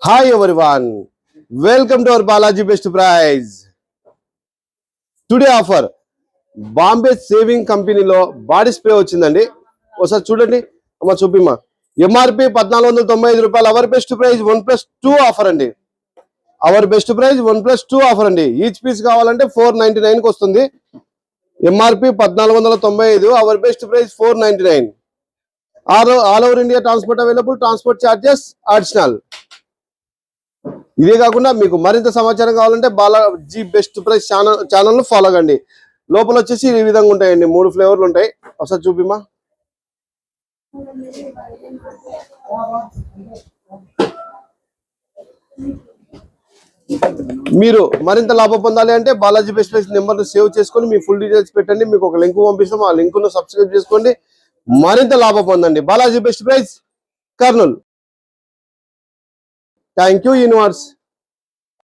Hi everyone, welcome to our Balaji Best Price. Today offer Bombay saving కంపెనీలో body spray వచ్చిందండి. ఒకసారి చూడండి అమ్మ, చూపిమ్మా. ఎంఆర్పి 1495 రూపాయలు. అవర్ బెస్ట్ ప్రైస్ 1+2 ఆఫర్ అండి. అవర్ బెస్ట్ ప్రైస్ 1+2 ఆఫర్ అండి. ఈచ్ పీస్ కావాలంటే 499 కి వస్తుంది. MRP 1495, our best price 499. All over India transport available, transport charges additional. ఇదే కాకుండా మీకు మరింత సమాచారం కావాలంటే Balaji best price channel follow కండి. లోపల వచ్చేసి ఈ విధంగా ఉంటాయండి, 3 ఫ్లేవర్లు ఉంటాయి. ఒకసారి చూపిమా. మీరు మరింత లాభం పొందాలి అంటే బాలాజీ బెస్ట్ ప్రైస్ నెంబర్ను సేవ్ చేసుకొని మీ ఫుల్ డీటెయిల్స్ పెట్టండి. మీకు ఒక లింక్ పంపిస్తాం, ఆ లింక్ ను సబ్స్క్రైబ్ చేసుకోండి, మరింత లాభం పొందండి. Balaji best price, Kurnool. Thank you universe.